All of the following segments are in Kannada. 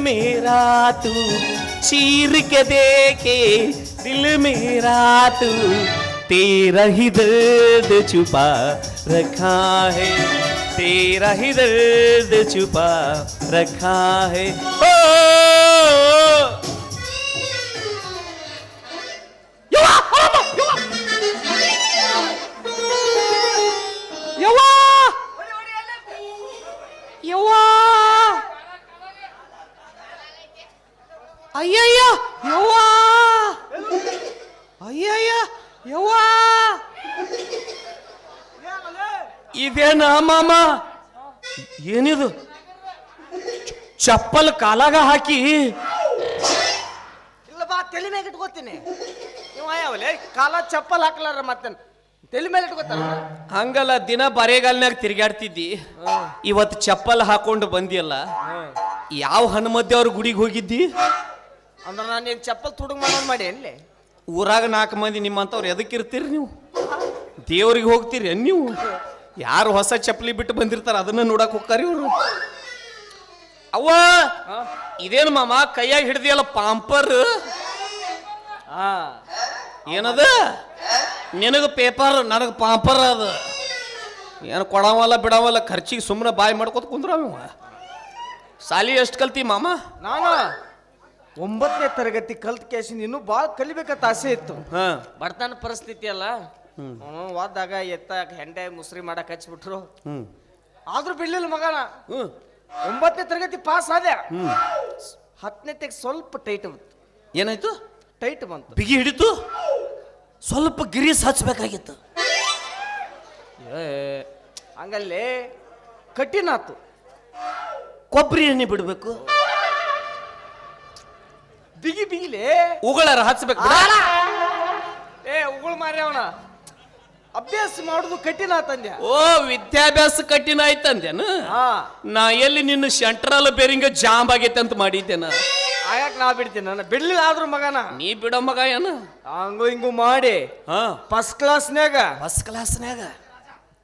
मेरा तू चीर के देखे दिल मेरा तू तेरा ही दर्द छुपा रखा है तेरा ही दर्द छुपा रखा है ओ ಅಯ್ಯಯ್ಯ ಯವ್ವ ಅಯ್ಯಯ್ಯ ಯವ್ವ ಇದೇನ ಮಾಮ ಏನಿದು ಚಪ್ಪಲ್ ಕಾಲಾಗ ಹಾಕಿ ಇಲ್ಲ ಬಾ ತಲೆ ಮೇಲೆ ಇಟ್ಕೋತೀನಿ ನೀವು ಯಾವಲೆ ಕಾಲ ಚಪ್ಪಲ್ ಹಾಕ್ಲಾರ ಮತ್ತೆ ತಲೆ ಮೇಲೆ ಇಟ್ಕೋತಾರ ಹಂಗಲ್ಲ ದಿನ ಬರೇಗಾಲ್ನಾಗ ತಿರ್ಗಾಡ್ತಿದ್ದಿ ಇವತ್ತು ಚಪ್ಪಲ್ ಹಾಕೊಂಡು ಬಂದಿಯಲ್ಲ ಯಾವ ಹನುಮದ್ದೆ ಅವ್ರ ಗುಡಿಗೆ ಹೋಗಿದ್ದಿ ಅಂದ್ರೆ ನಾನು ಈಗ ಚಪ್ಪಲ್ ತುಡುಗ್ ಮಾಡೋದು ಮಾಡಿ ಎಲ್ಲಿ ಊರಾಗ 4 ಮಂದಿ ನಿಮ್ಮಂತವ್ರು ಎದಕ್ಕಿರ್ತೀರಿ ನೀವು ದೇವ್ರಿಗೆ ಹೋಗ್ತೀರಿ ನೀವು ಯಾರು ಹೊಸ ಚಪ್ಪಲಿ ಬಿಟ್ಟು ಬಂದಿರ್ತಾರ ಅದನ್ನ ನೋಡಕ್ ಹೋಗ್ತಾರಿ ಇವ್ರು ಅವ್ವ ಇದೇನು ಮಾಮ ಕೈಯಾಗ ಹಿಡ್ದಿಯಲ್ಲ ಪಾಂಪರ್ ಏನದ ನಿನಗ ಪೇಪರ್ ನನಗ ಪಾಂಪರ್ ಅದ ಏನು ಕೊಡವಲ್ಲ ಬಿಡವಲ್ಲ ಖರ್ಚಿಗೆ ಸುಮ್ಮನೆ ಬಾಯಿ ಮಾಡ್ಕೋತ ಕುಂದ್ರ ಸಾಲಿ ಎಷ್ಟು ಕಲ್ತಿ ಮಾಮ ನಾನು 9ನೇ ತರಗತಿ ಕಲ್ತ್ ಕೇಸಿನ ಇನ್ನೂ ಭಾಳ ಕಲಿಬೇಕಂತ ಆಸೆ ಇತ್ತು ಬಡತನ ಪರಿಸ್ಥಿತಿ ಅಲ್ಲ ಓದಾಗ ಎತ್ತ ಹೆಂಡೆ ಮುಸ್ರಿ ಮಾಡಕ್ ಹಚ್ಬಿಟ್ರು ಆದ್ರೂ ಬಿಡ್ಲಿಲ್ಲ ಮಗನ 9ನೇ ತರಗತಿ ಪಾಸ್ ಆದೆ 10ನೇ ಸ್ವಲ್ಪ ಟೈಟ್ ಬಂತು ಏನಾಯ್ತು ಟೈಟ್ ಬಂತು ಬಿಗಿ ಹಿಡಿತು ಸ್ವಲ್ಪ ಗಿರೀಸ್ ಹಚ್ಬೇಕಾಗಿತ್ತು ಹಂಗಲ್ಲೇ ಕಠಿಣ ಆತು ಕೊಬ್ಬರಿ ಎಣ್ಣೆ ಬಿಡ್ಬೇಕು ಬಿಗಿ ಬಿಗಿಲೇ ಉಗಳಾರ ಹಚ್ಬೇಕು ಉಗುಳು ಮಾರಿ ಅವನ ಅಭ್ಯಾಸ ಮಾಡುದು ಕಠಿಣ ಆತಂದ್ಯ ಓ ವಿದ್ಯಾಭ್ಯಾಸ ಕಠಿಣ ಆಯ್ತಂದೇನು ನಾ ಎಲ್ಲಿ ನಿನ್ನ ಸೆಂಟ್ರಲ್ ಬೇರಿಂಗ ಜಾಮ್ ಆಗೈತೆ ಅಂತ ಮಾಡಿದ್ದೇನ ಆಯಾಕ ನಾ ಬಿಡ್ತೀನಿ ನಾನು ಬಿಡ್ಲಿಲ್ಲ ಆದ್ರೂ ಮಗನ ನೀ ಬಿಡೋ ಮಗ ಏನು ಹಂಗು ಹಿಂಗು ಮಾಡಿ ಫಸ್ಟ್ ಕ್ಲಾಸ್ನ್ಯಾಗ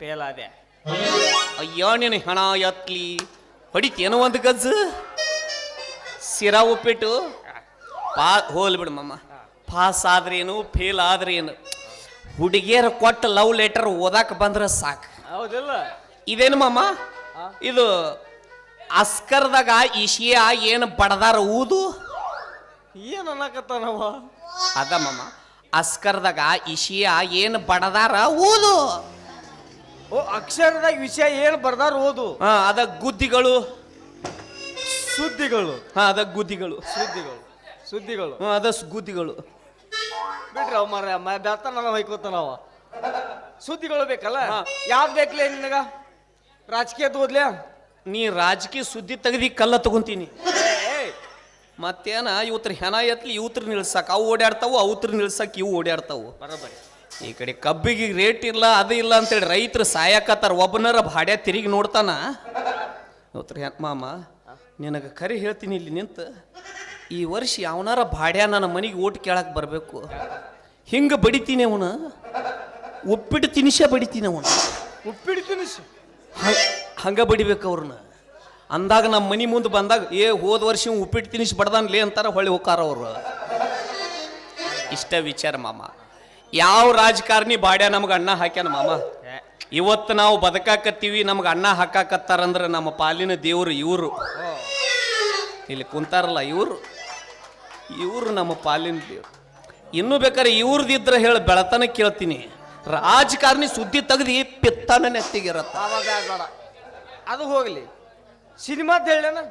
ಫೇಲ್ ಆದೆ ಅಯ್ಯೋ ನೀನು ಹಣ ಎತ್ಲಿ ಹೊಡಿತೇನೋ ಒಂದು ಗಜ್ಜು ಸಿರಾ ಉಪ್ಪಿಟ್ಟು ಹೋಲ್ ಬಿಡು ಮಮ್ಮ ಪಾಸ್ ಆದ್ರೇನು ಫೇಲ್ ಆದ್ರೇನು ಹುಡುಗಿಯರ ಕೊಟ್ಟ ಲವ್ ಲೆಟರ್ ಓದಾಕ ಬಂದ್ರೆ ಸಾಕು ಹೌದಿಲ್ಲ ಇದೇನು ಮಾಮ ಇದು ಅಸ್ಕರ್ದಾಗ ಇಶಿಯಾ ಏನು ಬಡದಾರ ಊದು ಏನು ಅನ್ನಕತ್ತಾನವ ಅದ ಮಾಮ ಅಸ್ಕರ್ದಾಗ ಇಶಿಯಾ ಏನು ಬಡದಾರ ಊದು ಓ ಅಕ್ಷರದಾಗ ವಿಷಯ ಏನು ಬರ್ದಾರ ಓದು ಅದ ಗುದ್ದಿಗಳು ಸುದ್ದಿಗಳು ಅದ ಗುದ್ದಿಗಳು ಸುದ್ದಿಗಳು ಅದ ಗುದ್ದಿಗಳು ಬಿಡ್ರಿ ಅವ್ ಮಾರ ಬೆಳ್ತಾನ ಹೊಯ್ಕೋತಾನವ ಸುದ್ದಿಗಳು ಬೇಕಲ್ಲ ಯಾವ್ದು ಬೇಕಲೇ ನಿನಗ ರಾಜಕೀಯದ ಓದ್ಲೆ ನೀ ರಾಜಕೀಯ ಸುದ್ದಿ ತೆಗ್ದಿ ಕಲ್ಲ ತಗೊಂತೀನಿ ಮತ್ತೇನ ಇವತ್ರ ಹೆಣ ಎತ್ಲಿ ಇವತ್ರ ನಿಲ್ಸಕ್ ಅವು ಓಡಾಡ್ತಾವು ಅವತ್ರ ನಿಲ್ಸಕ್ ಇವು ಓಡಾಡ್ತಾವು ಬರೋಬರಿ ಈ ಕಡೆ ಕಬ್ಬಿಗೆ ರೇಟ್ ಇಲ್ಲ ಅದು ಇಲ್ಲ ಅಂತೇಳಿ ರೈತರು ಸಾಯಕತ್ತಾರ ಒಬ್ಬನರ ಭಾಡ್ಯ ತಿರುಗಿ ನೋಡ್ತಾನ ಇವತ್ರ ಮಾಮ ನಿನಗೆ ಕರೆ ಹೇಳ್ತೀನಿ ಇಲ್ಲಿ ನಿಂತು ಈ ವರ್ಷ ಯಾವನಾರ ಭಾಡ್ಯ ನನ್ನ ಮನೆಗೆ ಓಟ್ ಕೇಳಕ್ಕೆ ಬರಬೇಕು ಹಿಂಗೆ ಬಡಿತೀನಿ ಅವನ ಉಪ್ಪಿಟ್ಟು ತಿನಿಸ ಬಡಿತೀನಿ ಅವನ ಉಪ್ಪಿಟ್ಟು ತಿನಿಸ ಹಂಗೆ ಬಡಿಬೇಕು ಅವ್ರನ್ನ ಅಂದಾಗ ನಮ್ಮ ಮನೆ ಮುಂದೆ ಬಂದಾಗ ಹೋದ ವರ್ಷ ಉಪ್ಪಿಟ್ಟು ತಿನಿಸಿ ಬಡ್ದಾನ್ಲೇ ಅಂತಾರ ಹೊಳ್ಳಿ ಹೋಕಾರ ಅವರು ಇಷ್ಟ ವಿಚಾರ ಮಾಮ ಯಾವ ರಾಜಕಾರಣಿ ಬಾಡ್ಯ ನಮ್ಗೆ ಅಣ್ಣ ಹಾಕ್ಯಾನ ಮಾಮ ಇವತ್ತು ನಾವು ಬದುಕಾಕತ್ತೀವಿ ನಮ್ಗೆ ಅಣ್ಣ ಹಾಕಾಕತ್ತಾರಂದ್ರೆ ನಮ್ಮ ಪಾಲಿನ ದೇವರು ಇವರು ಇಲ್ಲಿ ಕುಂತಾರಲ್ಲ ಇವರು ನಮ್ಮ ಪಾಲಿನ ದೇವ್ರು ಇನ್ನೂ ಬೇಕಾದ್ರೆ ಇವ್ರದಿದ್ರೆ ಹೇಳಿ ಬೆಳತನ ಕೇಳ್ತೀನಿ ರಾಜಕಾರಣಿ ಸುದ್ದಿ ತೆಗ್ದಿ ಪಿತ್ತನ ನೆತ್ತಿಗಿರತ್ತ ಅದು ಹೋಗ್ಲಿ ಸಿನಿಮಾ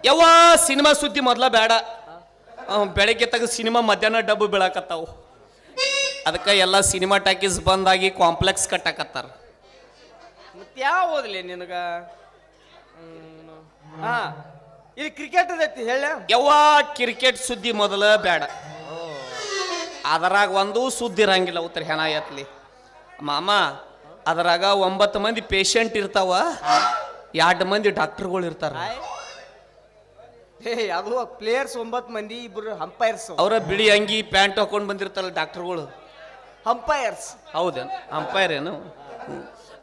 ಯಾವ ಸಿನಿಮಾ ಸುದ್ದಿ ಮೊದ್ಲ ಬೇಡ ಬೆಳಗ್ಗೆ ತೆಗೆದು ಸಿನಿಮಾ ಮಧ್ಯಾಹ್ನ ಡಬ್ಬು ಬೀಳಾಕತ್ತಾವು ಅದಕ್ಕೆ ಎಲ್ಲ ಸಿನಿಮಾ ಟಾಕೀಸ್ ಬಂದಾಗಿ ಕಾಂಪ್ಲೆಕ್ಸ್ ಕಟ್ಟಾಕತ್ತಾರ ಮತ್ತೆ ಯಾವ ಓದ್ಲಿ ನಿನಗ ಇಲ್ಲಿ ಕ್ರಿಕೆಟ್ ಅದೈತಿ ಹೇಳ ಯಾವ ಕ್ರಿಕೆಟ್ ಸುದ್ದಿ ಮೊದಲ ಬೇಡ ಅದರಾಗ ಒಂದು ಸುದ್ದಿ ಇರಂಗಿಲ್ಲ ಉತ್ತರ ಹೆಣ ಎತ್ಲಿ ಮಾಮ ಅದರಾಗ 9 ಮಂದಿ ಪೇಷಂಟ್ ಇರ್ತಾವ 2 ಮಂದಿ ಡಾಕ್ಟರ್ಗಳು ಇರ್ತಾರ ಅದು ಪ್ಲೇಯರ್ಸ್ 9 ಮಂದಿ ಇಬ್ರು ಅಂಪೈರ್ಸ್ ಅವರ ಬಿಳಿ ಅಂಗಿ ಪ್ಯಾಂಟ್ ಹಾಕೊಂಡು ಬಂದಿರ್ತಾರಲ್ಲ ಡಾಕ್ಟರ್ಗಳು ಅಂಪೈರ್ಸ್ ಹೌದೇನು ಅಂಪೈರ್ ಏನು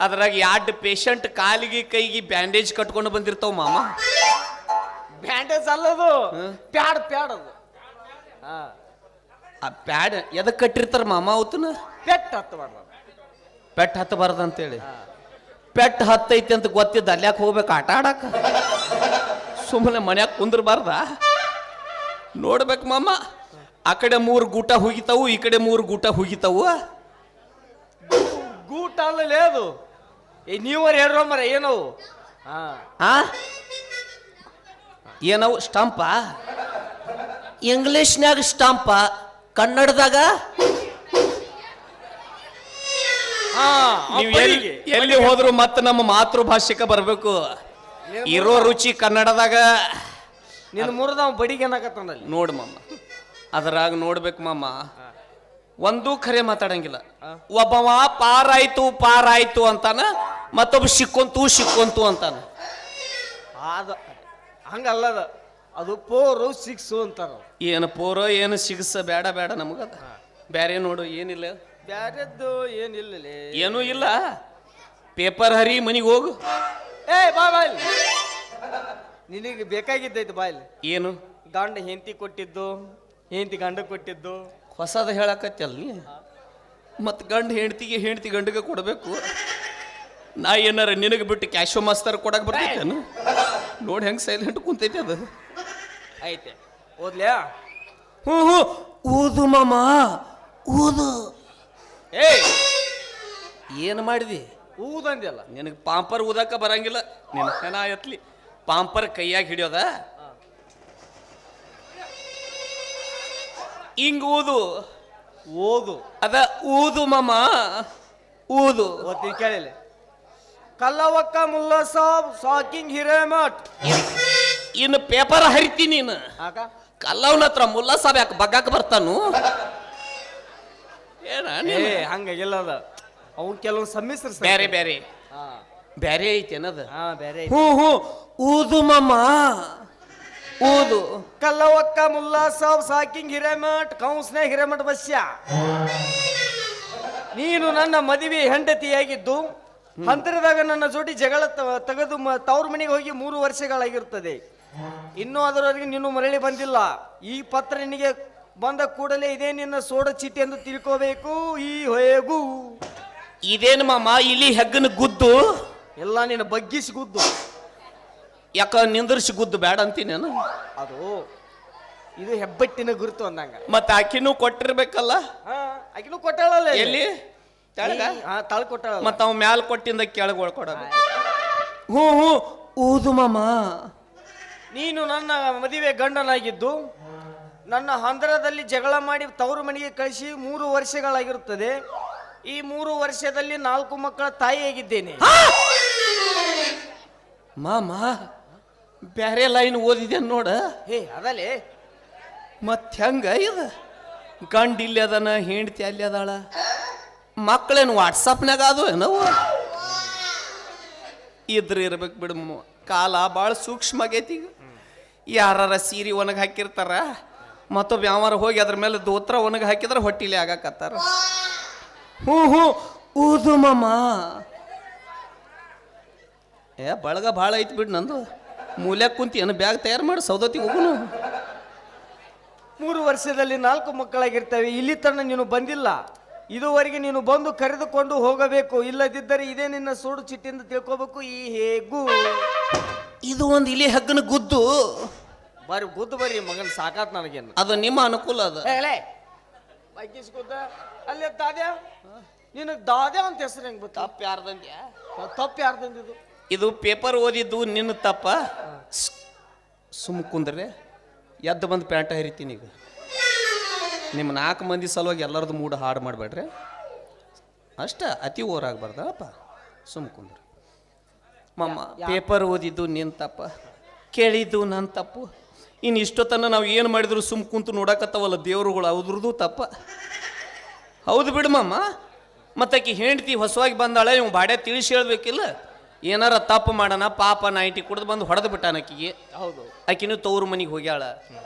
ಅದ್ರಾಗ 2 ಪೇಷಂಟ್ ಕಾಲಿಗೆ ಕೈಗೆ ಬ್ಯಾಂಡೇಜ್ ಕಟ್ಕೊಂಡು ಬಂದಿರ್ತಾವ ಮಾಮ ಬ್ಯಾಂಡೇಜ್ ಅಲ್ಲದು ಪ್ಯಾಡ್ ಪ್ಯಾಡ್ ಅದು ಹಾ ಆ ಪ್ಯಾಡ್ ಎದಕ್ಕೆ ಕಟ್ಟಿರ್ತಾರ ಮಾಮ ಅವತನ ಪೆಟ್ ಹತ್ತಬಾರ್ದು ಪೆಟ್ ಹತ್ತಬಾರ್ದು ಅಂತೇಳಿ ಪೆಟ್ ಹತ್ತೈತಿ ಅಂತ ಗೊತ್ತಿದ್ದ ಅಲ್ಯಾಕೆ ಹೋಗ್ಬೇಕು ಆಟ ಆಡಕ ಸುಮ್ಮನೆ ಮನ್ಯಾಗ ಕುಂದ್ರಬಾರ್ದ ನೋಡ್ಬೇಕು ಮಾಮ ಆ ಕಡೆ 3 ಗೂಟ ಹುಗಿತಾವು ಈ ಕಡೆ 3 ಗೂಟ ಹುಗಿತಾವು ಗೂಟ ಅಲ್ಲಲೇ ಅದು ನೀವರ್ ಹೇಳ್ರೋ ಮರ ಏನವು ಆ ಏನವು ಸ್ಟಂಪ ಇಂಗ್ಲಿಷ್ನ್ಯಾಗ ಸ್ಟಂಪ ಕನ್ನಡದಾಗ ನೀವು ಎಲ್ಲಿ ಹೋದ್ರು ಮತ್ತೆ ನಮ್ಮ ಮಾತೃಭಾಷೆಗೆ ಬರ್ಬೇಕು ಇರೋ ರುಚಿ ಕನ್ನಡದಾಗ ನಿನ್ನ ಮುರಿದ ಬಡಿಗೆ ಏನಾಗತ್ತಲ್ಲಿ ನೋಡು ಮಾಮ ಅದರಾಗ ನೋಡ್ಬೇಕು ಮಾಮ ಒಂದೂ ಖರೆ ಮಾತಾಡಂಗಿಲ್ಲ ಒಬ್ಬವ ಪಾರಾಯ್ತು ಅಂತಾನ ಮತ್ತೊಬ್ಬ ಸಿಕ್ಕೊಂತು ಅಂತಾನ ಅದು ಹಂಗಲ್ಲದ ಅದು 4 6 ಅಂತಾರ ಏನು ಪೋರೋ ಏನು ಸಿಗಸ ಬೇಡ ನಮಗದ ಬ್ಯಾರೆ ನೋಡು ಏನಿಲ್ಲ ಬ್ಯಾರೆದ್ದು ಏನಿಲ್ಲ ಏನೂ ಇಲ್ಲ ಪೇಪರ್ ಹರಿ ಮನಿಗೆ ಹೋಗು ಬಾಯ್ ನಿನಗೆ ಬೇಕಾಗಿದ್ದೈತೆ ಬಾಯ್ ಏನು ಗಂಡ ಹೆಂಡತಿ ಕೊಟ್ಟಿದ್ದು ಹೆಂಡತಿ ಗಂಡ ಕೊಟ್ಟಿದ್ದು ಹೊಸದ ಹೇಳಕತ್ತಲ್ ನೀ ಮತ್ತು ಹೆಂಡತಿ ಗಂಡಗೆ ಕೊಡಬೇಕು ನಾ ಏನಾರ ನಿನಗೆ ಬಿಟ್ಟು ಕ್ಯಾಶೋ ಮಾಸ್ತರ್ ಕೊಡಕ್ಕೆ ಬರ್ತೈತೇನು ನೋಡಿ ಹೆಂಗೆ ಸೈಲೆಂಟ್ ಕುಂತೈತೆ ಅದು ಐತೆ ಓದ್ಲ್ಯಾ ಹ್ಞೂ ಊದು ಮಾಮ ಊದು ಏನು ಮಾಡಿದಿ ಊದಂದ್ಯಲ್ಲ ನಿನಗೆ ಪಾಂಪರ್ ಊದಕ್ಕ ಬರಂಗಿಲ್ಲ ನಿನ್ನ ಹೆಣ ಎತ್ಲಿ ಪಾಂಪರ್ ಕೈಯಾಗ ಹಿಡಿಯೋದ ಹಿಂಗ್ ಊದು ಅದ ಊದು ಮಾಮ ಊದು ಓದ್ತೀನಿ ಕೇಳಿಲ್ಲ ಕಲ್ಲವಕ್ಕ ಮುಲ್ಲಾ ಸಾಬ್ ಸಾಕಿಂಗ್ ಹಿರೇಮಠ್ ಇನ್ನು ಪೇಪರ್ ಹರಿತಿ ನೀನು ಕಲ್ಲವನ ಹತ್ರ ಮುಲ್ಲಾ ಸಾಬ್ ಯಾಕೆ ಬಗ್ಗಾಕ ಬರ್ತಾನು ಹಂಗಾಗಿಲ್ಲ ಅದ ಅವು ಕೆಲವು ಸಮ್ಮಿಸ್ರ ಬ್ಯಾರೆ ಐತಿ ಅನ್ನದ ಬೇರೆ ಹ್ಞೂ ಊದು ಮಾಮ ಊದು ಕಲ್ಲವಕ್ಕ ಮುಲ್ಲಾ ಸಾಬ್ ಸಾಕಿಂಗ್ ಹಿರೇಮಠ್ ಕೌನ್ಸ್ನ ಹಿರೇಮಠ ಬಸ್ಯ ನೀನು ನನ್ನ ಮದುವೆ ಹೆಂಡತಿಯಾಗಿದ್ದು ಹಂತರದಾಗ ನನ್ನ ಜೋಡಿ ಜಗಳ ತೆಗೆದು ತವ್ರ ಮನೆಗೆ ಹೋಗಿ 3 ವರ್ಷಗಳಾಗಿರುತ್ತದೆ ಇನ್ನೂ ಅದರವರೆಗೆ ನೀನು ಮರಳಿ ಬಂದಿಲ್ಲ ಈ ಪತ್ರ ನಿನಗೆ ಬಂದ ಕೂಡಲೇ ಇದೇ ನಿನ್ನ ಸೋಡ ಚೀಟಿ ಎಂದು ತಿಳ್ಕೋಬೇಕು ಈ ಹೇಗೂ ಇದೇನು ಮಾಮ ಇಲ್ಲಿ ಹೆಗ್ಗನ ಗುದ್ದು ಎಲ್ಲ ನಿನ್ನ ಬಗ್ಗಿಸಿ ಗುದ್ದು ಯಾಕ ನಿಂದರ್ಸಿ ಗುದ್ದು ಬೇಡ ಅಂತೀನಿ ಅದು ಇದು ಹೆಬ್ಬಟ್ಟಿನ ಗುರುತು ಅಂದಂಗ ಮತ್ತೆ ಆಕಿನೂ ಕೊಟ್ಟಿರ್ಬೇಕಲ್ಲ ಆಕಿನೂ ಕೊಟ್ಟಾಳಲ್ಲ ಎಲ್ಲಿ ತಳ ಕೊಟ್ಟಾಳ ಮತ್ತ ಅವ್ ಮ್ಯಾಲ ಕೊಟ್ಟಿಂದ ಕೆಳಗೆ ಕೊಡ ಹ್ಞೂ ಊದು ಮಾಮ ನೀನು ನನ್ನ ಮದುವೆ ಗಂಡನಾಗಿದ್ದು ನನ್ನ ಹಂದರದಲ್ಲಿ ಜಗಳ ಮಾಡಿ ತವರು ಮನೆಗೆ ಕಳಿಸಿ 3 ವರ್ಷಗಳಾಗಿರುತ್ತದೆ ಈ 3 ವರ್ಷದಲ್ಲಿ 4 ಮಕ್ಕಳ ತಾಯಿಯಾಗಿದ್ದೇನೆ ಮಾಮ ಬ್ಯಾರೆ ಲೈನ್ ಓದಿದೆ ನೋಡ ಅದಲ್ಲೇ ಮತ್ತೆ ಹೆಂಗ ಇದು ಗಂಡ ಇಲ್ಲಿ ಅದನ ಹೆಂಡತಿ ಅಲ್ಲಿ ಅದಾಳ ಮಕ್ಕಳೇನು ವಾಟ್ಸಪ್ನಾಗ ಅದು ಏನವು ಇರ್ಬೇಕು ಬಿಡು ಕಾಲ ಭಾಳ ಸೂಕ್ಷ್ಮ ಆಗೈತಿ ಈಗ ಯಾರ ಸೀರೆ ಒಣಗಿ ಹಾಕಿರ್ತಾರ ಮತ್ತೊಬ್ಬ ಯಾವಾರ ಹೋಗಿ ಅದ್ರ ಮೇಲೆ ದೋತ್ರ ಒಣಗಿ ಹಾಕಿದ್ರೆ ಹೊಟ್ಟಿಲಿ ಆಗಾಕತ್ತಾರ ಹ್ಞೂ ಊದು ಮಾಮ ಬಳಗ ಭಾಳ ಐತಿ ಬಿಡು ನಂದು ಮೂಲ್ಯಾಗ ಕುಂತಿ ಏನು ಬ್ಯಾಗ್ ತಯಾರು ಮಾಡಿ ಸೌದತ್ತಿಗೆ ಹೋಗುನು 3 ವರ್ಷದಲ್ಲಿ 4 ಮಕ್ಕಳಾಗಿರ್ತವೆ ಇಲ್ಲಿ ತನಕ ನೀನು ಬಂದಿಲ್ಲ ಇದುವರೆಗೆ ನೀನು ಬಂದು ಕರೆದುಕೊಂಡು ಹೋಗಬೇಕು ಇಲ್ಲದಿದ್ದರೆ ಇದೇ ನಿನ್ನ ಸೋಡು ಚಿಟ್ಟಿಯಿಂದ ತಿಳ್ಕೋಬೇಕು ಈ ಹೇಗೂ ಇದು ಒಂದು ಇಲ್ಲಿ ಹೆಗ್ಗನ ಗುದ್ದು ಬಾರಿ ಗುದ್ದು ಬರೀ ಮಗನ್ ಸಾಕಾತ್ ನನಗೇನು ಅದು ನಿಮ್ಮ ಅನುಕೂಲ ಅದ ಅಲ್ಲಿ ದಾದ್ಯಾ ನಿನಗೆ ದಾದ್ಯಾ ಅಂತ ಹೆಸರು ಹೆಂಗ್ ಗೊತ್ತಾ ತಪ್ಪು ಯಾರ್ದಂದಿದು ಇದು ಪೇಪರ್ ಓದಿದ್ದು ನಿನ್ನ ತಪ್ಪ ಸುಮ್ ಕುಂದ್ರೆ ಎದ್ದು ಬಂದು ಪ್ಯಾಂಟ ಹರಿತೀನಿ ಈಗ ನಿಮ್ಮ 4 ಮಂದಿ ಸಲುವಾಗಿ ಎಲ್ಲರದು ಮೂಡ್ ಹಾಡು ಮಾಡಬೇಡ್ರಿ ಅಷ್ಟ ಅತಿ ಓರಾಗಬಾರ್ದಪ್ಪ ಸುಮ್ ಕುಂದ್ರಿ ಮಮ್ಮ ಪೇಪರ್ ಓದಿದ್ದು ನಿನ್ನ ತಪ್ಪ ಕೇಳಿದ್ದು ನನ್ನ ತಪ್ಪು ಇನ್ನು ಇಷ್ಟೊತ್ತನ ನಾವು ಏನು ಮಾಡಿದ್ರು ಸುಮ್ ಕುಂತು ನೋಡಕತ್ತವಲ್ಲ ದೇವ್ರುಗಳು ಅವ್ರದ್ದು ತಪ್ಪ ಹೌದು ಬಿಡು ಮಮ್ಮ ಮತ್ತಾಕಿ ಹೆಂಡ್ತಿ ಹೊಸವಾಗಿ ಬಂದಾಳೆ ಇವ್ ಬಾಡೆ ತಿಳಿಸಿ ಹೇಳ್ಬೇಕಿಲ್ಲ ಏನಾರ ತಪ್ಪು ಮಾಡೋಣ ಪಾಪ ನೈಟಿ ಕುಡ್ದು ಬಂದು ಹೊಡೆದು ಬಿಟ್ಟಾನ ಆಕಿಗೆ ಹೌದು ಆಕಿನೂ ತವ್ರ ಮನೆಗೆ ಹೋಗ್ಯಾಳ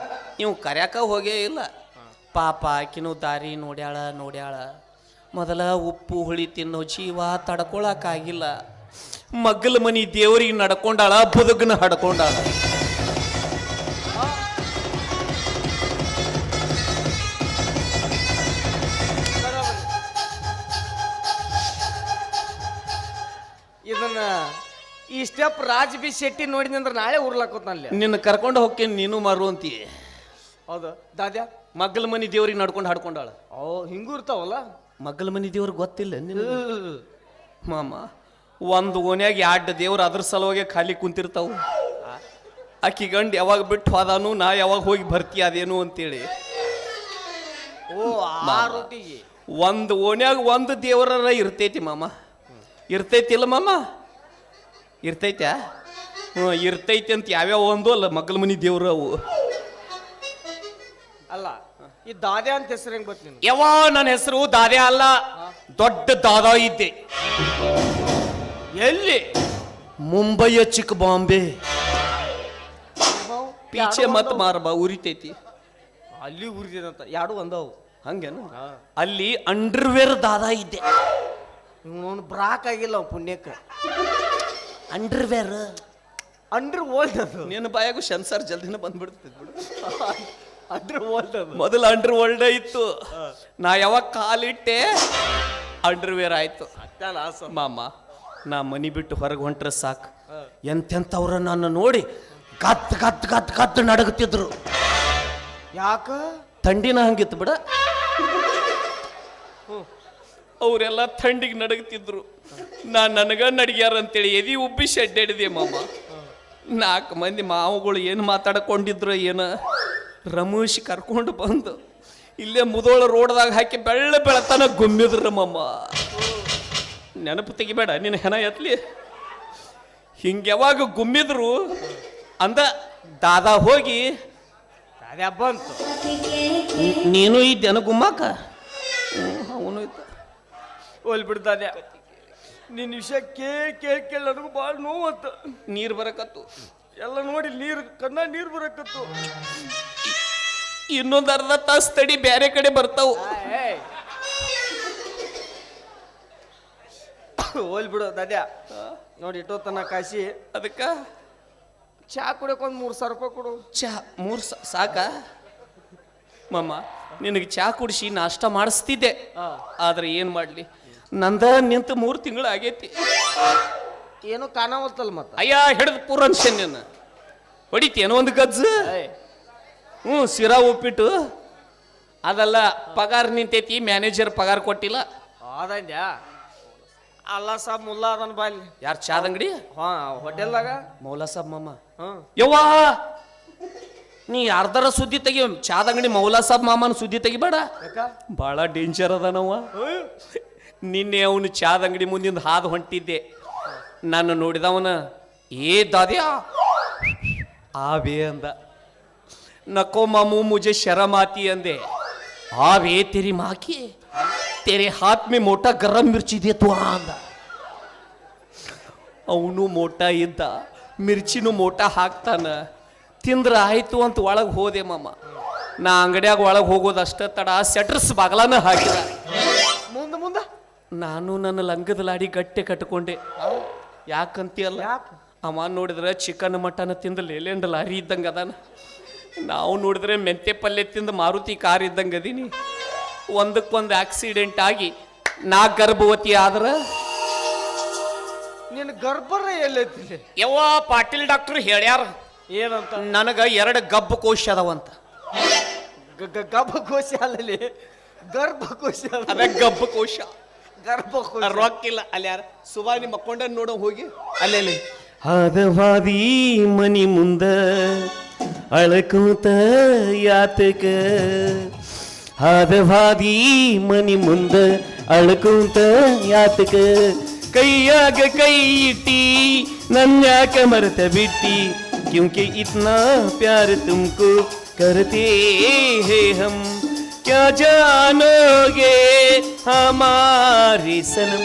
ಇವ್ ಕರ್ಯಾಕ ಹೋಗೇ ಇಲ್ಲ ಪಾಪ ಆಕಿನೂ ದಾರಿ ನೋಡ್ಯಾಳ ಮೊದಲ ಉಪ್ಪು ಹುಳಿ ತಿನ್ನೋ ಜೀವ ತಡ್ಕೊಳಕ್ಕಾಗಿಲ್ಲ ಮಗ್ಗಲ ಮನಿ ದೇವ್ರಿಗೆ ನಡ್ಕೊಂಡಾಳ ಬದುಕನ ಹಡ್ಕೊಂಡಾಳ ಈ ಸ್ಟೆಪ್ ರಾಜ್ ಬಿ ಶೆಟ್ಟಿ ನೋಡಿದ್ನಿ ಅಂದ್ರೆ ನಾಳೆ ಉರ್ಲಾಕೋತಾನಲ್ಲಿ. ನಿನ್ನ ಕರ್ಕೊಂಡು ಹೋಗ್ತೇನೆ ನೀನು ಮಾರು ಅಂತೀ. ಹೌದು ದಾದ್ಯಾ ಮಗ್ಲ ಮನಿ ದೇವ್ರಿಗೆ ನಡ್ಕೊಂಡು ಹಾಡ್ಕೊಂಡಾಳ. ಓ ಹಿಂಗೂ ಇರ್ತಾವಲ್ಲ ಮಗ್ಲ ಮನಿ ದೇವ್ರಿಗೆ ಗೊತ್ತಿಲ್ಲ ನಿನ್ನ ಮಾಮ. ಒಂದು ಓನ್ಯಾಗ 2 ದೇವ್ರು ಅದ್ರ ಸಲುವಾಗಿ ಖಾಲಿ ಕುಂತಿರ್ತಾವು. ಆಕಿ ಗಂಡು ಯಾವಾಗ ಬಿಟ್ಟು ಹೋದಾನು, ನಾ ಯಾವಾಗ ಹೋಗಿ ಬರ್ತೀಯ ಅದೇನು ಅಂತೇಳಿ. ಓ ಆ ರೊಟ್ಟಿಗೆ ಒಂದು ಓನ್ಯಾಗ ಒಂದು ದೇವರ ಇರ್ತೈತಿ ಮಾಮ. ಇರ್ತೈತಿಲ್ಲ ಮಾಮ? ಇರ್ತೈತ್ಯಾ? ಹ್ಞೂ ಇರ್ತೈತಿ ಅಂತ ಯಾವ್ಯಾವ ಒಂದು ಅಲ್ಲ ಮಗ್ಲ ಮನಿ ದೇವ್ರು ಅವು. ಅಲ್ಲ ಈ ದಾದ್ಯಾ ಅಂತ ಹೆಸರು ಹೆಂಗ್ ಗೊತ್ತ ನಿನ್ಗೆ? ಯಾವ ನನ್ನ ಹೆಸರು ದಾದ್ಯಾ ಅಲ್ಲ, ದೊಡ್ಡ ದಾದಾ ಇದ್ದೆ. ಎಲ್ಲಿ? ಮುಂಬೈಯ ಚಿಕ್ಕ ಬಾಂಬೆ ಪೀಚೆ ಮತ್ ಮಾರಬಾ ಉರಿತೈತಿ. ಅಲ್ಲಿ ಉರಿದಂತ ಎರಡು ಒಂದವು ಹಂಗೇನು? ಅಲ್ಲಿ ಅಂಡರ್ವೇರ್ ದಾದಾ ಇದ್ದೆ. ಇವನು ಬ್ರಾಕ್ ಆಗಿಲ್ಲ ಅವ್ ಪುಣ್ಯಕ್ಕೆ. ಅಂಡರ್ವೇರ್ ಅಂಡರ್ ಓಲ್ಡ್ ಅದು. ನಿನ್ನ ಬಾಯಾಗೂ ಸೆನ್ಸರ್ ಜಲ್ದಿನ ಬಂದ್ಬಿಡ್ತೈತಿ ಬಿಡು. ಅಂಡರ್ ಓಲ್ಡ್ ಅದು. ಮೊದಲು ಅಂಡರ್ ವರ್ಲ್ಡ್ ಇತ್ತು, ನಾ ಯಾವಾಗ ಕಾಲಿಟ್ಟೆ ಅಂಡರ್ವೇರ್ ಆಯ್ತು. ಮಾಮ ನಾ ಮನಿ ಬಿಟ್ಟು ಹೊರಗೆ ಹೊಂಟ್ರೆ ಸಾಕು, ಎಂತೆಂಥವ್ರ ನನ್ನ ನೋಡಿ ಕತ್ ಕತ್ ಕತ್ ಕತ್ ನಡಗುತ್ತಿದ್ರು. ಯಾಕ? ಥಂಡಿನ ಹಂಗಿತ್ತು ಬಿಡ. ಅವರೆಲ್ಲ ಥಂಡಿಗೆ ನಡಗುತ್ತಿದ್ರು. ನನಗ ನಡಿಗ್ಯಾರ ಅಂತೇಳಿ ಎದಿ ಉಬ್ಬಿಸಿ ಅಡ್ಡಾಡಿದೆ ಮಾಮ. 4 ಮಂದಿ ಮಾವುಗಳು ಏನು ಮಾತಾಡ್ಕೊಂಡಿದ್ರು ಏನ, ರಮೇಶ್ ಕರ್ಕೊಂಡು ಬಂದು ಇಲ್ಲೇ ಮುದೋಳ ರೋಡ್ದಾಗ ಹಾಕಿ ಬೆಳತನ ಗುಮ್ಮಿದ್ರು ಮಾಮ. ನೆನಪು ತೆಗಿಬೇಡ ನಿನ್ನ ಹೆಣ ಎತ್ಲಿ. ಹಿಂಗೆ ಯಾವಾಗ ಗುಮ್ಮಿದ್ರು ಅಂದ ದಾದಾ ಹೋಗಿ ಅದೇ ಬಂತು. ನೀನು ಇದ್ದೇನ ಗುಮ್ಮಾಕ? ಅವನು ಇದ್ದ. ಹೋಲ್ ಬಿಡ್ತಾನೆ. ನಿನ್ನ ವಿಷಯ ಕೇಳಿ ನನಗೂ ಭಾಳ ನೋವತ್ತ. ನೀರು ಬರಕತ್ತು ಎಲ್ಲ ನೋಡಿ ನೀರು ನೀರು ಬರಕತ್ತು. ಇನ್ನೊಂದು ಅರ್ಧ ತಾಸು ತಡಿ, ಬೇರೆ ಕಡೆ ಬರ್ತಾವು. ಹೋಲ್ ಬಿಡು ದಾದ್ಯಾ. ನೋಡಿ ಇಟ್ಟೋತನ ಕಾಶಿ ಅದಕ್ಕ ಚಾ ಕುಡಿಯೋಕೆ ಒಂದು 3,000 ರೂಪಾಯಿ ಕೊಡು. ಚಾ 3 ಸಾಕ ಮಾಮ? ನಿನಗೆ ಚಾ ಕುಡಿಸಿ ನಾಷ್ಟ ಮಾಡಿಸ್ತಿದ್ದೆ, ಆದ್ರೆ ಏನು ಮಾಡಲಿ, ನಂದ ನಿಂತು 3 ತಿಂಗಳು ಆಗೈತಿ. ಏನು ಕಾಣವಲ್ತಲ್ಲ ಮತ್ತ. ಅಯ್ಯ ಹಿಡಿದು ಪೂರನ್ಸನ್ ನೀನು ಹೊಡಿತೇನೋ ಒಂದು ಗಜ್ಜು. ಸಿರಾ ಉಪ್ಪಿಟ್ಟು ಅದಲ್ಲ, ಪಗಾರ ನಿಂತೈತಿ, ಮ್ಯಾನೇಜರ್ ಪಗಾರ ಕೊಟ್ಟಿಲ್ಲ. ಅದಂದ್ಯಾ? ಅಲ್ಲ ಸಾಬ್ ಮುಲ್ಲಾ ಅದನ್ ಬಾಲಿ. ಯಾರು ಚಾದ ಅಂಗಡಿ? ಹಾ ಹೋಟೆಲ್ದಾಗ ಮೌಲಾ ಸಾಬ್ ಮಾಮ. ಯವ್ವಾ ನೀ ಯಾರ್ದಾರ ಸುದ್ದಿ ತೆಗಿ, ಚಾದ ಅಂಗಡಿ ಮೌಲಾ ಸಾಬ್ ಮಾಮನ ಸುದ್ದಿ ತೆಗಿಬೇಡ, ಭಾಳ ಡೇಂಜರ್ ಅದ ನಾವ. ನಿನ್ನೆ ಅವನು ಚಾದ ಅಂಗಡಿ ಮುಂದಿಂದ ಹಾದು ಹೊಂಟಿದ್ದೆ, ನಾನು ನೋಡಿದವನ ಏ ದಾದ್ಯಾ ಆವೇ ಅಂದ. नको मामू मुझे शर्म आती अंदे. आवे तेरी माँ की, तेरे हाथ में मोटा गरम मिर्ची दे तू अंದ. ಅವನು ಮೋಟ ಇದ್ದ, ಮಿರ್ಚಿನೂ ಮೋಟ ಹಾಕ್ತಾನ. ತಿಂದ್ರ ಆಯ್ತು ಅಂತ ಒಳಗೆ ಹೋದೆ ಮಾಮ. ನಾ ಅಂಗಡಿಯಾಗ ಒಳಗೆ ಹೋಗೋದಷ್ಟ ತಡ ಸೆಟ್ರಸ್ ಬಾಗಲಾನ ಹಾಕಿದ. ಮುಂದೆ ನಾನು ನನ್ನ ಲಂಗದ ಲಾಡಿ ಗಟ್ಟೆ ಕಟ್ಕೊಂಡೆ. ಯಾಕಂತೀಯಲ್ಲ, ಅವ ನೋಡಿದ್ರೆ ಚಿಕನ್ ಮಟನ್ ತಿಂದ ಲೇಲೆಂಡ್ ಲಾರಿ ಇದ್ದಂಗ ಅದಾನ. ನಾವು ನೋಡಿದ್ರೆ ಮೆಂತೆ ಪಲ್ಯ ತಿಂದ ಮಾರುತಿ ಕಾರ್ ಇದ್ದಂಗೆ ಅದೀನಿ. ಒಂದಕ್ಕೊಂದು ಆಕ್ಸಿಡೆಂಟ್ ಆಗಿ ನಾ ಗರ್ಭವತಿ ಆದ್ರ ನಿನ್ನ ಗರ್ಭರ ಎಲ್ಲೈತಿ? ಯವ್ವ ಪಾಟೀಲ್ ಡಾಕ್ಟರ್ ಹೇಳ್ಯಾರ ಏನಂತ? ನನಗ 2 ಗಬ್ಬ ಕೋಶ ಅದಾವಂತ. ಗರ್ಭಕೋಶ ಅಲ್ಲಲ್ಲಿ ಗರ್ಭಕೋಶ. ಅದ ಗಬ್ಬ ಕೋಶ, ಗರ್ಭಕೋಶ. ರೊಕ್ಕಿಲ್ಲ ಅಲ್ಲಿ. ಯಾರ ಸುವಾನಿ ಮಕ್ಕೊಂಡ ನೋಡೋ ಹೋಗಿ ಅಲ್ಲೆಲ್ಲಿ ಹದವಾದಿ ಮನಿ ಮುಂದ ಅಳಕೂತ ಯಾತಕ, ಹದವಾದಿ ಮನಿ ಮುಂದ ಅಳಕೂತ ಯಾತಕ, ಕೈಯಾಗ ಕೈ ಇಟ್ಟಿ ನನ್ಯಾಕ ಮರೆತ ಬಿಟ್ಟಿ, ಕ್ಯೂಂಕಿ ಇತ್ನಾ ಪ್ಯಾರ ತುಮಕೋ करते हैं हम, क्या जानोगे हमारे सनम.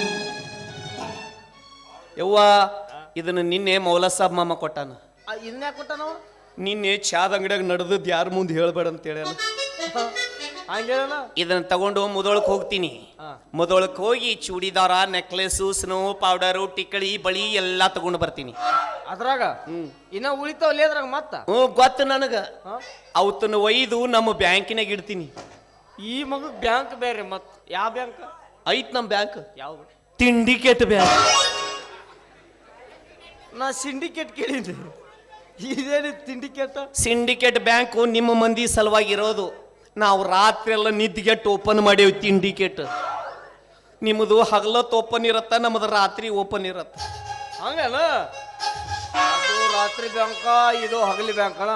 ಯವ್ವ ಇದನ್ನ ನಿನ್ನೆ ಮೌಲಾ ಸಾಬ್ ಮಾಮ ಕೊಟ್ಟಾನ. ಇದನ್ನ ಕೊಟ್ಟಾನವ? ನಿನ್ನೆ ಚಾದ ಅಂಗಡಿಯಾಗ ನಡೆದದ್ದು ಯಾರ ಮುಂದೆ ಹೇಳ್ಬೇಡ ಅಂತ ಹೇಳ. ಇದನ್ನ ತಗೊಂಡು ಮುದೋಳಕ್ ಹೋಗ್ತೀನಿ. ಮುದೋಳಕ್ ಹೋಗಿ ಚೂಡಿದಾರ, ನೆಕ್ಲೆಸು, ಸ್ನೋ ಪೌಡರು, ಟಿಕ್ಕಳಿ, ಬಳಿ ಎಲ್ಲಾ ತಗೊಂಡು ಬರ್ತೀನಿ. ಅದ್ರಾಗ ಇನ್ನ ಉಳಿತಾವಲ್ಲಿ ಅದ್ರಾಗ ಮತ್ತ? ಗೊತ್ತು ನನಗ. ಅವತ್ತನ್ನು ಒಯ್ದು ನಮ್ಮ ಬ್ಯಾಂಕಿನಾಗ ಇಡ್ತೀನಿ. ಈ ಮಗ ಬ್ಯಾಂಕ್ ಬೇರೆ ಮತ್ ಯಾವ ಬ್ಯಾಂಕ್ ಐತ್? ನಮ್ ಬ್ಯಾಂಕ್ ಯಾವ? Syndicate bank. ನಾ ಸಿಂಡಿಕೇಟ್ ಕೇಳಿದ್ದೆ, ಇದೇನು ಸಿಂಡಿಕೇಟ್? ಸಿಂಡಿಕೇಟ್ ಬ್ಯಾಂಕು ನಿಮ್ಮ ಮಂದಿ ಸಲುವಾಗಿ ಇರೋದು. ನಾವು ರಾತ್ರಿ ಎಲ್ಲ ನಿದ್ಗೆಟ್ಟು ಓಪನ್ ಮಾಡೇವಿ ಸಿಂಡಿಕೇಟ್. ನಿಮ್ಮದು ಹಗಲತ್ತು ಓಪನ್ ಇರತ್ತ, ನಮ್ಮದು ರಾತ್ರಿ ಓಪನ್ ಇರತ್ತ. ಹಂಗಲ್ಲ, ಅದು ರಾತ್ರಿ ಬ್ಯಾಂಕ, ಇದು ಹಗಲಿ ಬ್ಯಾಂಕಣ.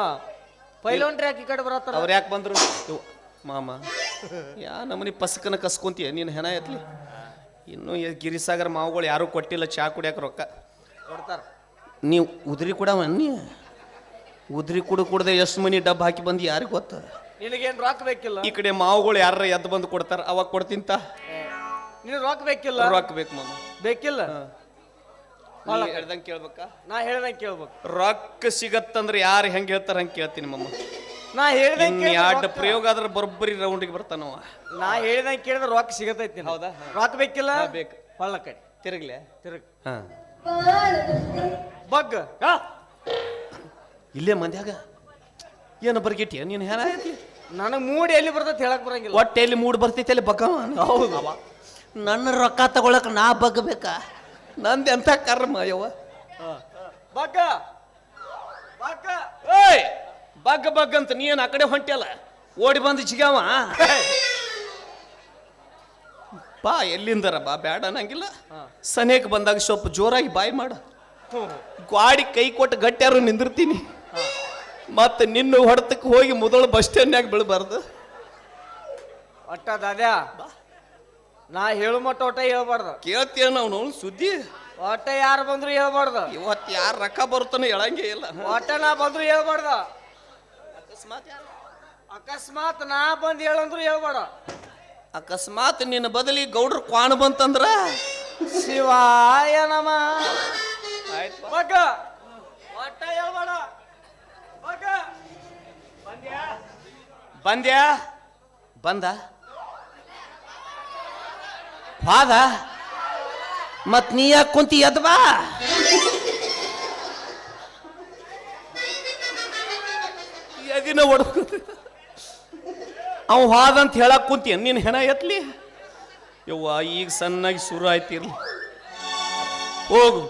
ಪೈಲೋನ್ರಿ ಯಾಕೆ ಈ ಕಡೆ ಬರತ್ತಾರ? ಅವ್ರು ಯಾಕೆ ಬಂದ್ರು? ಮಾಮ ಯಾ ನಮ್ಮನಿ ಪಸಕನ ಕಸ್ಕೊಂತೀಯ ನೀನು ಹೆಣ ಎತ್ಲಿ. ಇನ್ನೂ ಗಿರಿಸಾಗರ ಮಾವುಗಳು ಯಾರೂ ಕೊಟ್ಟಿಲ್ಲ ಚಾ ಕುಡಿಯಕ್ಕೆ ರೊಕ್ಕ. ಕೊಡ್ತಾರ. ನೀವು ಉದ್ರಿ ಕೂಡ ನೀ ಉದ್ರಿ ಕುಡ್ದೆ ಎಷ್ಟು ಮನಿ ಡಬ್ಬ ಹಾಕಿ ಬಂದು ಯಾರಿಗೆ ಗೊತ್ತ? ನಿನಗೇನು ರೊಕ್ಕ ಬೇಕಿಲ್ಲ? ಈ ಕಡೆ ಮಾವುಗಳು ಯಾರ ಎದ್ದು ಬಂದು ಕೊಡ್ತಾರ, ಅವಾಗ ಕೊಡ್ತಿಂತ. ನಿನಗೆ ರೊಕ್ಕ ಬೇಕಿಲ್ಲ? ರೊಕ್ಕ ಬೇಕು ಮಾಮ. ಬೇಕಿಲ್ಲ? ಹೇಳ್ದಂಗೆ ಕೇಳ್ಬೇಕಾ? ನಾ ಹೇಳ್ದಂಗೆ ಕೇಳ್ಬೇಕು. ರೊಕ್ಕ ಸಿಗತ್ತಂದ್ರೆ ಯಾರು ಹೆಂಗೆ ಹೇಳ್ತಾರ ಹಂಗೆ ಕೇಳ್ತೀನಿ ಮಮ್ಮ. ನಾ ಹೇಳ್ದಂಗೆ ಎರಡು ಪ್ರಯೋಗ ಆದ್ರೆ ಬರೋಬ್ಬರಿ ರೌಂಡಿಗೆ ಬರ್ತಾನವ. ನಾ ಹೇಳ್ದಂಗೆ ಕೇಳಿದ್ರೆ ರೊಕ್ಕ ಸಿಗತೈತಿ. ಹೌದಾ? ರೊಕ್ಕ ಬೇಕಿಲ್ಲ? ಬೇಕು. ಹೊಳ್ಳ ಕಡೆ ತಿರುಗ್ಲೆ ತಿರುಗ್. ಹಾ ಬಗ್ ಇಲ್ಲೇ ಮಂದ್ಯಾಗ ಏನು ಬರ್ಗಿಟ್ಟಿಯ ನೀನು ಹೆಣ ಐತಿ? ನನಗೆ ಮೂಡ್ ಎಲ್ಲಿ ಬರ್ತೈತಿ ಹೇಳಕ್ ಬರಂಗಿಲ್ಲ. ಒಟ್ಟೆ ಎಲ್ಲಿ ಮೂಡ್ ಬರ್ತೈತಿ ಅಲ್ಲಿ ಬಗ್ಗವ. ಹೌದು. ನನ್ನ ರೊಕ್ಕ ತಗೊಳಕ್ ನಾ ಬಗ್ಬೇಕಾ? ನಂದು ಎಂಥ ಕರ್ಮ ಯವ್ವ. ಬಗ್ಗ ಬಗ್ಗ ಏಯ್ ಬಗ್ಗ ಬಗ್ಗ ಅಂತ ನೀನು ಆ ಕಡೆ ಹೊಂಟಿಯಲ್ಲ, ಓಡಿ ಬಂದು ಜಿಗಾವ ಬಾ. ಎಲ್ಲಿಂದರ ಬಾ, ಬ್ಯಾಡ ಅನ್ನಂಗಿಲ್ಲ. ಸನೇಕ್ ಬಂದಾಗ ಸ್ವಲ್ಪ ಜೋರಾಗಿ ಬಾಯಿ ಮಾಡ. ಗಾಡಿ ಕೈ ಕೊಟ್ಟು ಗಟ್ಟ್ಯಾರು ನಿಂದಿರ್ತೀನಿ. ಮತ್ತೆ ನಿನ್ನ ಹೊಡೆತಕ್ಕೆ ಹೋಗಿ ಮೊದಲು ಬಸ್ ಸ್ಟ್ಯಾಂಡ್ನಾಗ ಬೀಳಬಾರ್ದು. ಒಟ್ಟ ದಾದ್ಯಾ ನಾ ಹೇಳು ಮಟ್ಟ ಒಟ್ಟ ಹೇಳ್ಬಾರ್ದು. ಕೇಳ್ತೀಯ ನಾವು ಸುದ್ದಿ. ಒಟ್ಟ ಯಾರು ಬಂದ್ರು ಹೇಳ್ಬಾರ್ದು. ಇವತ್ತು ಯಾರು ರೊಕ್ಕ ಬರುತ್ತಾನೆ ಹೇಳಂಗೆ ಇಲ್ಲ. ಒಟ್ಟ ನಾ ಬಂದ್ರು ಹೇಳ್ಬಾರ್ದು. ಅಕಸ್ಮಾತ್ ಅಕಸ್ಮಾತ್ ನಾ ಬಂದು ಹೇಳಂದ್ರು ಹೇಳ್ಬೇಡ. ಅಕಸ್ಮಾತ್ ನಿನ್ನ ಬದಲಿ ಗೌಡ್ರ ಕ್ವಾಣ ಬಂತಂದ್ರ ಶಿವಾಯ ನಮ. ಆಯ್ತು ಬಗ್ಗ ಒಟ್ಟ ಹೇಳ್ಬೇಡ. ಬಗ್ಗ ಬಂದ್ಯಾ ಬಂದ ಹಾದ ಮತ್ ನೀ ಯಾಕೆ ಕುಂತಿ ಎದ್ ಬಾ. ಎದಿನ ಹೊಡ್ಕೊ ಅವ್ ಹಾದಂತ ಹೇಳಕ್ ಕುಂತೀಯ ನೀನು ಹೆಣ ಎತ್ಲಿ. ಯವ್ವ ಈಗ ಸಣ್ಣಾಗಿ ಶುರು ಆಯ್ತಿರ್ಲಿ. ಹೋಗು